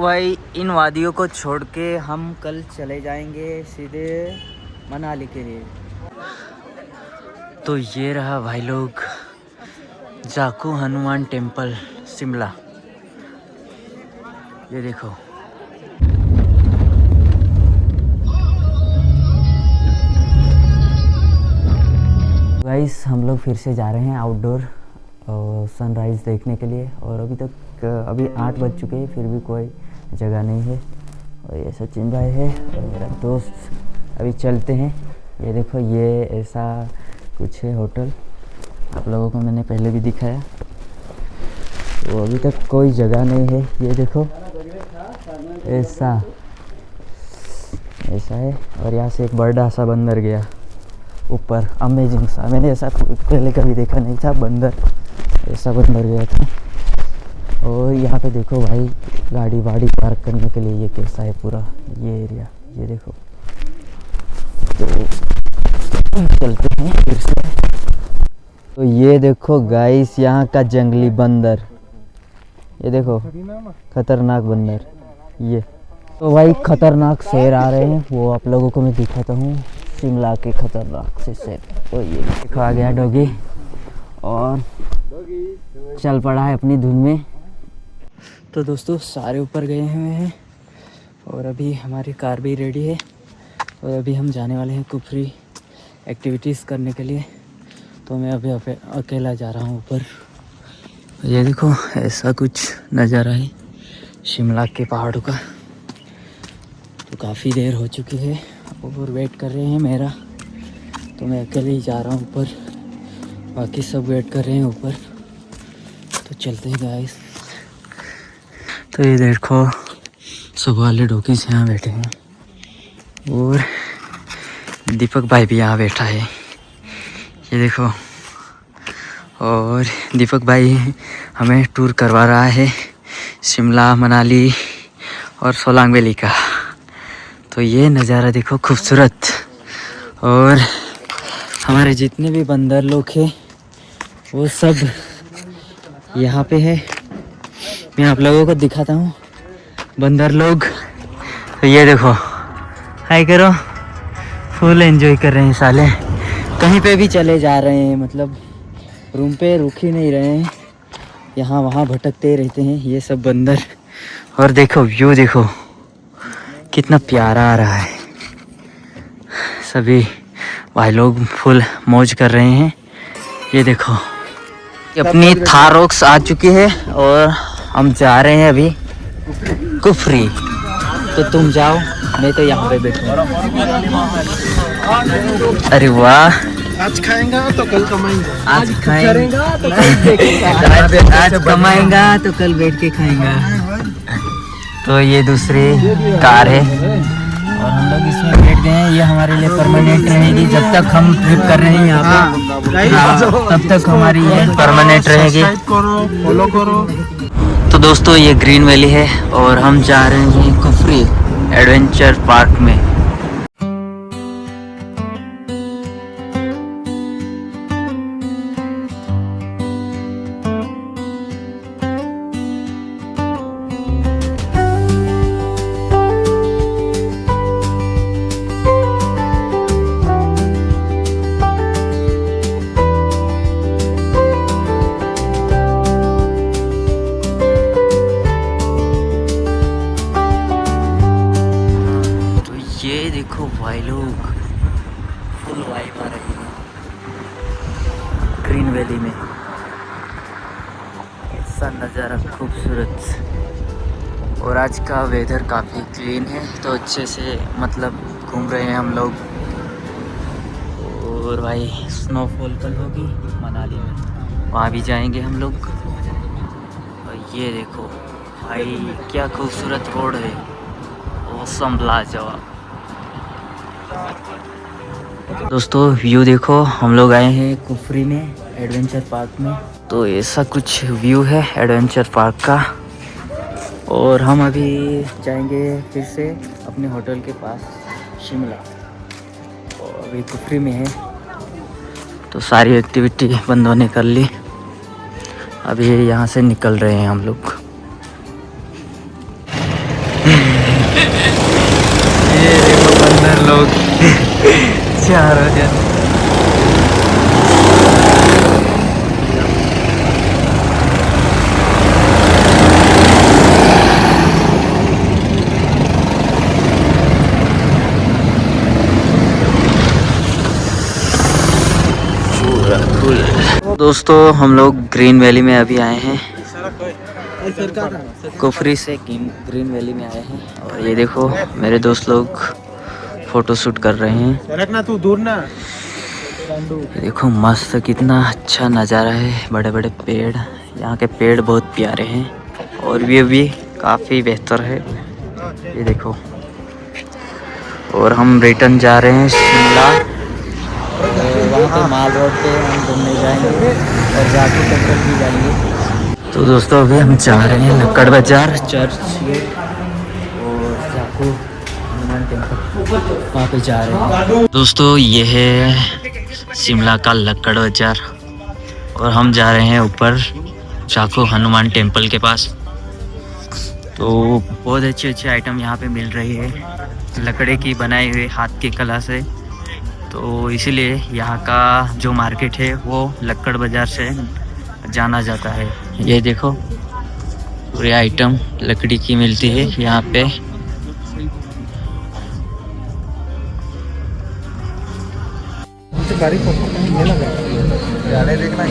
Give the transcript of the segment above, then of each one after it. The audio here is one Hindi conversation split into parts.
तो भाई इन वादियों को छोड़ के हम कल चले जाएंगे सीधे मनाली के लिए। तो ये रहा भाई लोग जाकू हनुमान टेम्पल शिमला। ये देखो गाइस, हम लोग फिर से जा रहे हैं आउटडोर सनराइज़ देखने के लिए। और अभी 8 बज चुके हैं, फिर भी कोई जगह नहीं है। और ये सचिन भाई है और मेरा दोस्त। अभी चलते हैं। ये देखो, ये ऐसा कुछ है होटल, आप लोगों को मैंने पहले भी दिखाया। तो अभी तक कोई जगह नहीं है। ये देखो ऐसा है। और यहाँ से एक बड़ा सा बंदर गया ऊपर, अमेजिंग सा। मैंने ऐसा पहले कभी देखा नहीं था, बंदर ऐसा बंदर गया था। और यहाँ पे देखो भाई, गाड़ी वाड़ी पार्क करने के लिए ये कैसा है पूरा ये एरिया। ये देखो, तो चलते हैं फिर से। तो ये देखो गाइस, यहाँ का जंगली बंदर, ये देखो खतरनाक बंदर। ये तो भाई खतरनाक शेर आ रहे हैं, वो आप लोगों को मैं दिखाता हूँ। शिमला के खतरनाक से शेर। तो ये देखो आ गया डॉगी और चल पड़ा है अपनी धुन में। तो दोस्तों सारे ऊपर गए हुए हैं और अभी हमारी कार भी रेडी है। और अभी हम जाने वाले हैं कुफरी एक्टिविटीज़ करने के लिए। तो मैं अभी अकेला जा रहा हूँ ऊपर। ये देखो ऐसा कुछ नज़ारा है शिमला के पहाड़ों का। तो काफ़ी देर हो चुकी है और वेट कर रहे हैं मेरा। तो मैं अकेले ही जा रहा हूँ ऊपर, बाकी सब वेट कर रहे हैं ऊपर। तो चलते हैं गाइस। तो ये देखो सब वाले डॉगीज यहाँ बैठे हैं और दीपक भाई भी यहाँ बैठा है। ये देखो, और दीपक भाई हमें टूर करवा रहा है शिमला, मनाली और सोलांग वैली का। तो ये नज़ारा देखो खूबसूरत। और हमारे जितने भी बंदर लोग हैं वो सब यहाँ पे है। मैं आप लोगों को दिखाता हूँ बंदर लोग। तो ये देखो, हाय करो, फुल एंजॉय कर रहे हैं साले। कहीं पे भी चले जा रहे हैं, मतलब रूम पे रुक ही नहीं रहे हैं, यहाँ वहाँ भटकते रहते हैं ये सब बंदर। और देखो व्यू देखो कितना प्यारा आ रहा है। सभी भाई लोग फुल मौज कर रहे हैं। ये देखो अपनी थार रॉक्स आ चुकी है और हम जा रहे हैं अभी कुफरी। तो तुम जाओ, मैं तो यहाँ पे बैठूँगा। अरे वाह, आज खाएंगा तो कल कमाएंगा। आज खाएंगा तो कल आज कमाएंगा तो कल बैठ के खाएंगा। तो ये दूसरी कार है और हम लोग इसमें बैठ गए हैं। ये हमारे लिए परमानेंट रहेगी जब तक हम ट्रिप कर रहे हैं यहाँ पे। तब तक हमारी ये परमानेंट रहेगी। फॉलो करो। तो दोस्तों ये ग्रीन वैली है और हम जा रहे हैं कुफरी एडवेंचर पार्क में। ये देखो भाई लोग, फुल वाइब आ रही है ग्रीन वैली में। ऐसा नज़ारा खूबसूरत। और आज का वेदर काफ़ी क्लीन है, तो अच्छे से मतलब घूम रहे हैं हम लोग। और भाई स्नोफॉल कल होगी मनाली में, वहाँ भी जाएंगे हम लोग। और ये देखो भाई क्या खूबसूरत रोड है, ऑसम लाजवाब। दोस्तों व्यू देखो, हम लोग आए हैं कुफरी में एडवेंचर पार्क में। तो ऐसा कुछ व्यू है एडवेंचर पार्क का। और हम अभी जाएंगे फिर से अपने होटल के पास शिमला। और अभी कुफरी में है तो सारी एक्टिविटी बंदों ने कर ली। अभी यहाँ से निकल रहे हैं हम लोग। ये देखो बंदर लोग चारों जन। दोस्तों हम लोग ग्रीन वैली में अभी आए हैं, कुफरी से ग्रीन वैली में आए हैं। और ये देखो मेरे दोस्त लोग फोटो शूट कर रहे हैं। तू दूर ना। ये देखो मस्त कितना अच्छा नज़ारा है, बड़े बड़े पेड़, यहाँ के पेड़ बहुत प्यारे हैं और व्यू भी काफ़ी बेहतर है। ये देखो और हम रिटर्न जा रहे हैं शिमला, वहाँ पे माल रोड पे हम घूमने जाएंगे और जाकू टेम्पल भी जाएंगे। तो दोस्तों अभी हम जा रहे हैं लक्कड़ बाजार, चर्च गेट और जाकू हनुमान टेम्पल, वहाँ पे जा रहे हैं। दोस्तों ये है शिमला का लक्कड़ बाजार और हम जा रहे हैं ऊपर जाकू हनुमान टेम्पल के पास। तो बहुत अच्छे अच्छे आइटम यहाँ पे मिल रही है, लकड़े की बनाई हुई हाथ की कला से। तो इसीलिए यहाँ का जो मार्केट है वो लक्कड़ बाज़ार से जाना जाता है। ये देखो पूरे आइटम लकड़ी की मिलती है यहाँ पे।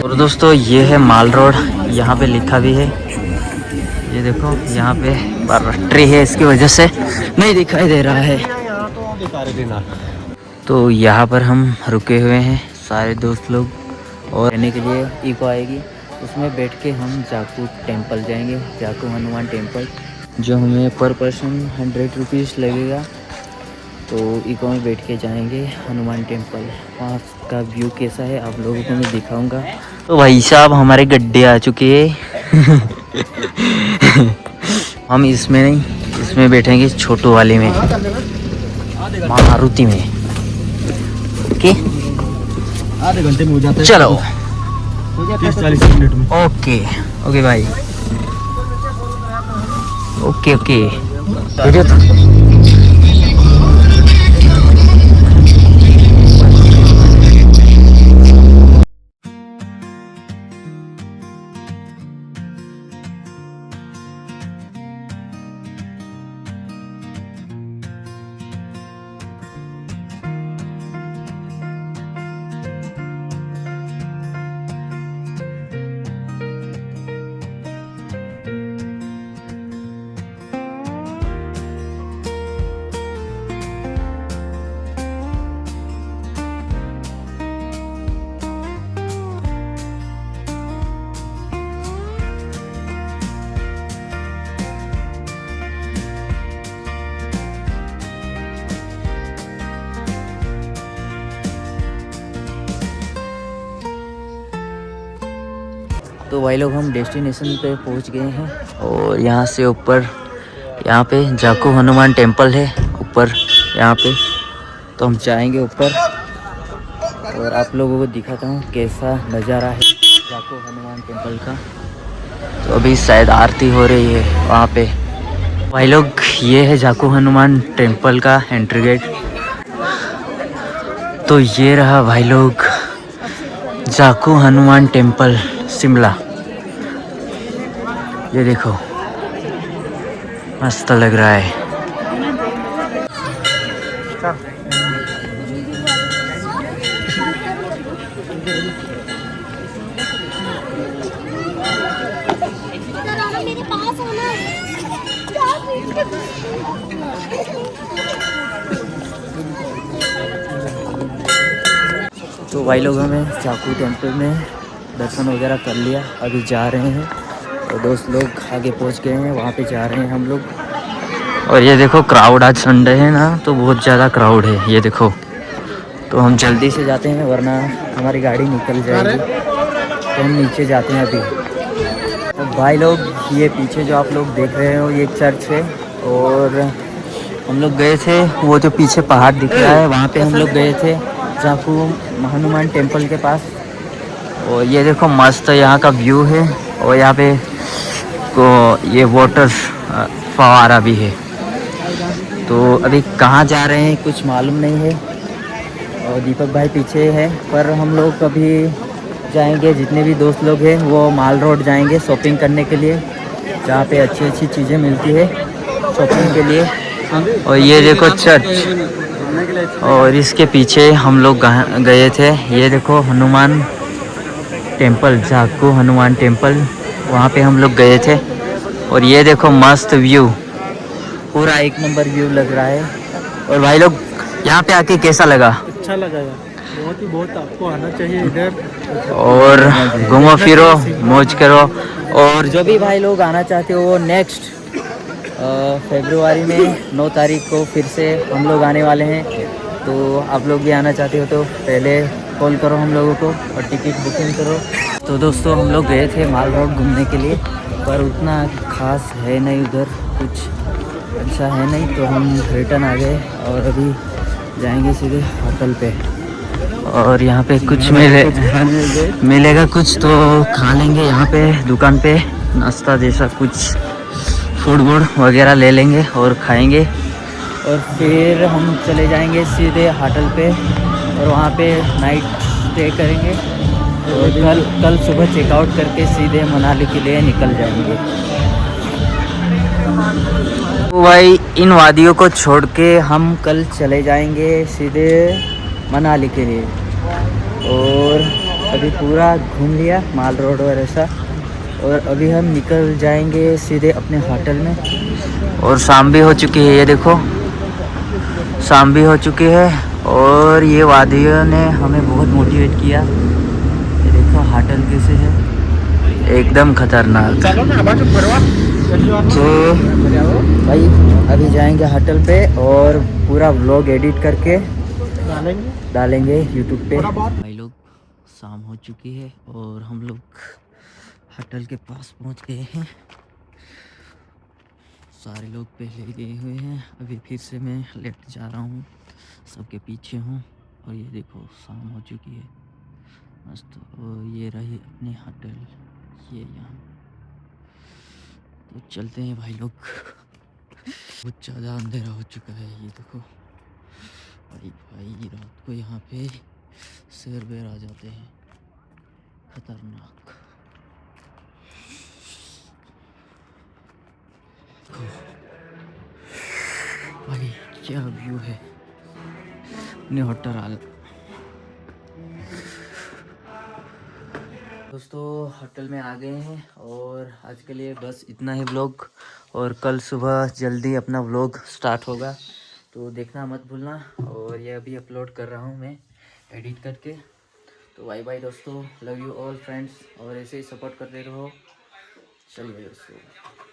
और दोस्तों ये है माल रोड, यहाँ पे लिखा भी है, ये देखो यहाँ पे ट्री है, इसकी वजह से नहीं दिखाई दे रहा है। तो यहाँ पर हम रुके हुए हैं सारे दोस्त लोग और रहने के लिए इको आएगी, उसमें बैठ के हम जाकू टेम्पल जाएंगे, जाकू हनुमान टेम्पल, जो हमें पर पर्सन 100 रुपीज़ लगेगा। तो इको में बैठ के जाएंगे हनुमान टेम्पल, वहाँ का व्यू कैसा है आप लोगों को मैं दिखाऊंगा। तो भाई साहब हमारे गड्ढे आ चुके हैं हम इसमें नहीं, इसमें बैठेंगे छोटू वाले में, मारुति में। ओके आधे घंटे में हो जाता है। चलो 30-40 मिनट में। ओके ओके भाई, ओके ओके। तो भाई लोग हम डेस्टिनेशन पे पहुंच गए हैं और यहाँ से ऊपर, यहाँ पे जाकू हनुमान टेम्पल है ऊपर यहाँ पे। तो हम जाएंगे ऊपर और आप लोगों को दिखाता हूँ कैसा नज़ारा है जाकू हनुमान टेम्पल का। तो अभी शायद आरती हो रही है वहाँ पे। भाई लोग ये है जाकू हनुमान टेम्पल का एंट्री गेट। तो ये रहा भाई लोग जाकू हनुमान टेम्पल शिमला, ये देखो मस्त लग रहा है। मेरे पास आना। तो भाई लोग हमें जाकू टेम्पल में दर्शन वगैरह कर लिया, अभी जा रहे हैं और दोस्त लोग आगे पहुंच गए हैं, वहाँ पे जा रहे हैं हम लोग। और ये देखो क्राउड, आज संडे है ना तो बहुत ज़्यादा क्राउड है, ये देखो। तो हम जल्दी से जाते हैं वरना हमारी गाड़ी निकल जाएगी, तो हम नीचे जाते हैं अभी। तो भाई लोग ये पीछे जो आप लोग देख रहे हो ये चर्च है और हम लोग गए थे, वो जो पीछे पहाड़ दिख रहा है वहाँ पे हम लोग गए थे जाकू हनुमान टेम्पल के पास। और ये देखो मस्त यहाँ का व्यू है और यहाँ पे को ये वाटर फवारा भी है। तो अभी कहाँ जा रहे हैं कुछ मालूम नहीं है। और दीपक भाई पीछे है, पर हम लोग अभी जाएंगे, जितने भी दोस्त लोग हैं वो माल रोड जाएंगे शॉपिंग करने के लिए, जहाँ पे अच्छी अच्छी चीज़ें मिलती है शॉपिंग के लिए। और ये देखो चर्च, और इसके पीछे हम लोग गए थे। ये देखो हनुमान टेम्पल, झाकू हनुमान टेम्पल, वहाँ पे हम लोग गए थे। और ये देखो मस्त व्यू, पूरा एक नंबर व्यू लग रहा है। और भाई लोग यहाँ पे आके कैसा लगा? अच्छा लगा यार, बहुत ही बहुत, आपको आना चाहिए इधर और घूमो फिरो मौज करो। और जो भी भाई लोग आना चाहते हो वो नेक्स्ट फरवरी में 9 तारीख को फिर से हम लोग आने वाले हैं। तो आप लोग भी आना चाहते हो तो पहले कॉल करो हम लोगों को और टिकट बुकिंग करो। तो दोस्तों हम लोग गए थे माल रोड घूमने के लिए, पर उतना खास है नहीं उधर, कुछ अच्छा है नहीं, तो हम रिटर्न आ गए और अभी जाएंगे सीधे होटल पे। और यहाँ पे कुछ मिलेगा कुछ तो खा लेंगे, यहाँ पे दुकान पे नाश्ता जैसा कुछ फूड वूड वगैरह ले लेंगे और खाएंगे। और फिर हम चले जाएंगे सीधे होटल पे और वहाँ पे नाइट स्टे करेंगे। और कल सुबह चेकआउट करके सीधे मनाली के लिए निकल जाएंगे। तो भाई इन वादियों को छोड़ के हम कल चले जाएंगे सीधे मनाली के लिए। और अभी पूरा घूम लिया माल रोड और ऐसा, और अभी हम निकल जाएंगे सीधे अपने होटल में। और शाम भी हो चुकी है, ये देखो शाम भी हो चुकी है। और ये वादियों ने हमें बहुत मोटिवेट किया, ये देखो होटल कैसे है, एकदम खतरनाक। तो भाई अभी जाएंगे होटल पे और पूरा व्लॉग एडिट करके डालेंगे यूट्यूब पे। भाई लोग शाम हो चुकी है और हम लोग होटल के पास पहुंच गए हैं। सारे लोग पहले गए हुए हैं, अभी फिर से मैं लेट जा रहा हूँ, सबके पीछे हूँ। और ये देखो शाम हो चुकी है मस्त। और ये रही अपनी होटल, ये यहाँ। तो चलते हैं भाई लोग, बहुत ज़्यादा अंधेरा हो चुका है। ये देखो भाई रात को यहाँ पे शेर बेर आ जाते हैं, खतरनाक। भाई क्या व्यू है अपने होटल। दोस्तों होटल में आ गए हैं और आज के लिए बस इतना ही व्लॉग। और कल सुबह जल्दी अपना व्लॉग स्टार्ट होगा, तो देखना मत भूलना। और ये अभी अपलोड कर रहा हूँ मैं एडिट करके। तो बाय बाय दोस्तों, लव यू ऑल फ्रेंड्स, और ऐसे ही सपोर्ट करते रहो। चलिए दोस्तों।